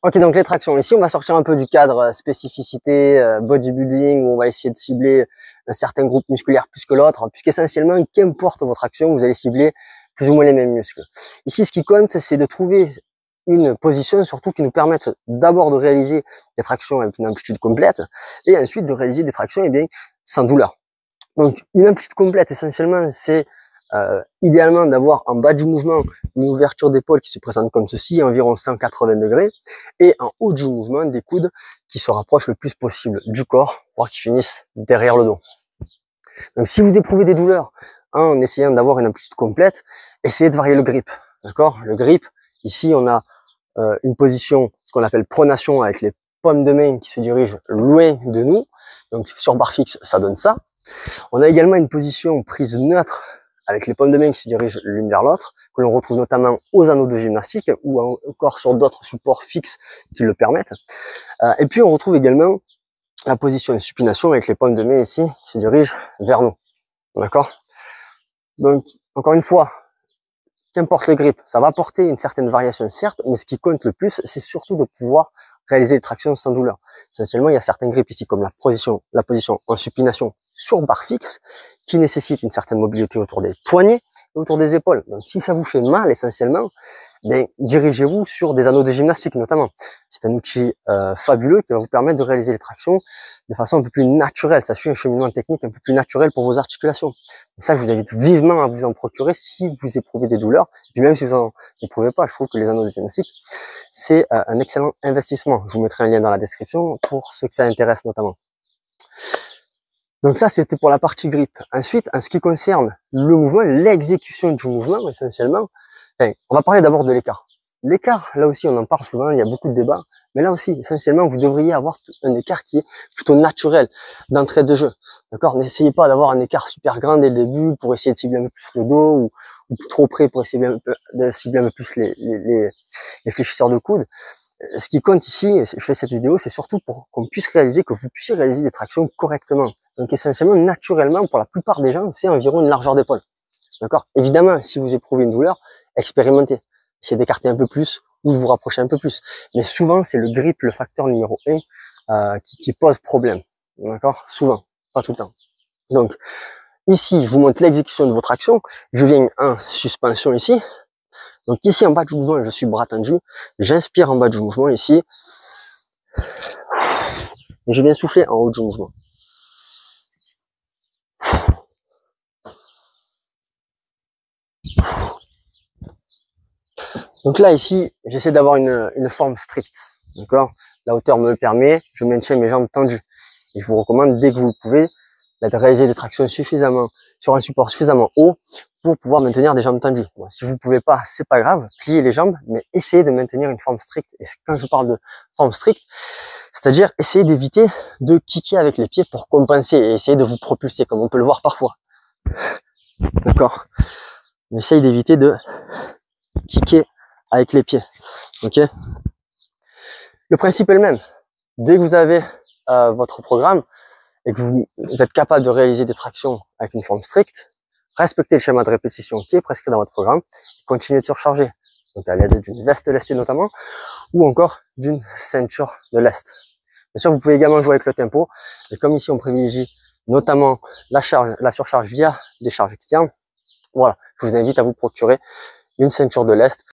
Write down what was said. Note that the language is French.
Ok, donc les tractions. Ici, on va sortir un peu du cadre spécificité, bodybuilding, où on va essayer de cibler un certain groupe musculaire plus que l'autre, puisqu'essentiellement, qu'importe votre action, vous allez cibler plus ou moins les mêmes muscles. Ici, ce qui compte, c'est de trouver une position, surtout qui nous permette d'abord de réaliser des tractions avec une amplitude complète, et ensuite de réaliser des tractions, eh bien, sans douleur. Donc, une amplitude complète, essentiellement, c'est idéalement d'avoir en bas du mouvement une ouverture d'épaule qui se présente comme ceci, environ 180 degrés, et en haut du mouvement des coudes qui se rapprochent le plus possible du corps, voire qui finissent derrière le dos. Donc si vous éprouvez des douleurs en essayant d'avoir une amplitude complète, essayez de varier le grip. D'accord? Le grip, ici on a une position, ce qu'on appelle pronation, avec les paumes de main qui se dirigent loin de nous. Donc sur barre fixe, ça donne ça. On a également une position prise neutre avec les paumes de main qui se dirigent l'une vers l'autre, que l'on retrouve notamment aux anneaux de gymnastique ou encore sur d'autres supports fixes qui le permettent. Et puis on retrouve également la position de supination avec les paumes de main ici qui se dirigent vers nous. D'accord? Donc, encore une fois, qu'importe le grip, ça va apporter une certaine variation certes, mais ce qui compte le plus, c'est surtout de pouvoir réaliser les tractions sans douleur. Essentiellement, il y a certains grips ici, comme la position en supination sur barre fixe, qui nécessite une certaine mobilité autour des poignets et autour des épaules. Donc, si ça vous fait mal, essentiellement, ben, dirigez-vous sur des anneaux de gymnastique, notamment. C'est un outil fabuleux qui va vous permettre de réaliser les tractions de façon un peu plus naturelle. Ça suit un cheminement technique un peu plus naturel pour vos articulations. Donc ça, je vous invite vivement à vous en procurer si vous éprouvez des douleurs. Et puis même si vous en éprouvez pas, je trouve que les anneaux de gymnastique, c'est un excellent investissement. Je vous mettrai un lien dans la description pour ceux que ça intéresse notamment. Donc ça, c'était pour la partie grip. Ensuite, en ce qui concerne le mouvement, l'exécution du mouvement, essentiellement, on va parler d'abord de l'écart. L'écart, là aussi, on en parle souvent, il y a beaucoup de débats, mais là aussi, essentiellement, vous devriez avoir un écart qui est plutôt naturel d'entrée de jeu. D'accord? N'essayez pas d'avoir un écart super grand dès le début pour essayer de cibler un peu plus le dos ou trop près pour essayer de cibler un peu plus les fléchisseurs de coude. Ce qui compte ici, et je fais cette vidéo, c'est surtout pour qu'on puisse réaliser, que vous puissiez réaliser des tractions correctement. Donc essentiellement, naturellement, pour la plupart des gens, c'est environ une largeur d'épaule. D'accord? Évidemment, si vous éprouvez une douleur, expérimentez. Essayez d'écarter un peu plus ou de vous rapprocher un peu plus. Mais souvent, c'est le grip, le facteur numéro 1 qui pose problème. D'accord? Souvent, pas tout le temps. Donc, ici, je vous montre l'exécution de votre action. Je viens en suspension ici. Donc ici, en bas du mouvement, je suis bras tendu. J'inspire en bas du mouvement ici. Et je viens souffler en haut du mouvement. Donc là, ici, j'essaie d'avoir une forme stricte. D'accord? La hauteur me le permet. Je maintiens mes jambes tendues. Et je vous recommande, dès que vous le pouvez, de réaliser des tractions suffisamment sur un support suffisamment haut pour pouvoir maintenir des jambes tendues. Bon, si vous ne pouvez pas, c'est pas grave, pliez les jambes, mais essayez de maintenir une forme stricte. Et quand je parle de forme stricte, c'est-à-dire essayez d'éviter de kicker avec les pieds pour compenser et essayer de vous propulser, comme on peut le voir parfois. D'accord? Essayez d'éviter de kicker avec les pieds. Ok? Le principe est le même. Dès que vous avez votre programme et que vous êtes capable de réaliser des tractions avec une forme stricte, respectez le schéma de répétition qui est prescrit dans votre programme, continuez de surcharger. Donc à l'aide d'une veste lestée notamment, ou encore d'une ceinture de lest. Bien sûr, vous pouvez également jouer avec le tempo, et comme ici on privilégie notamment la surcharge via des charges externes, voilà, je vous invite à vous procurer une ceinture de lest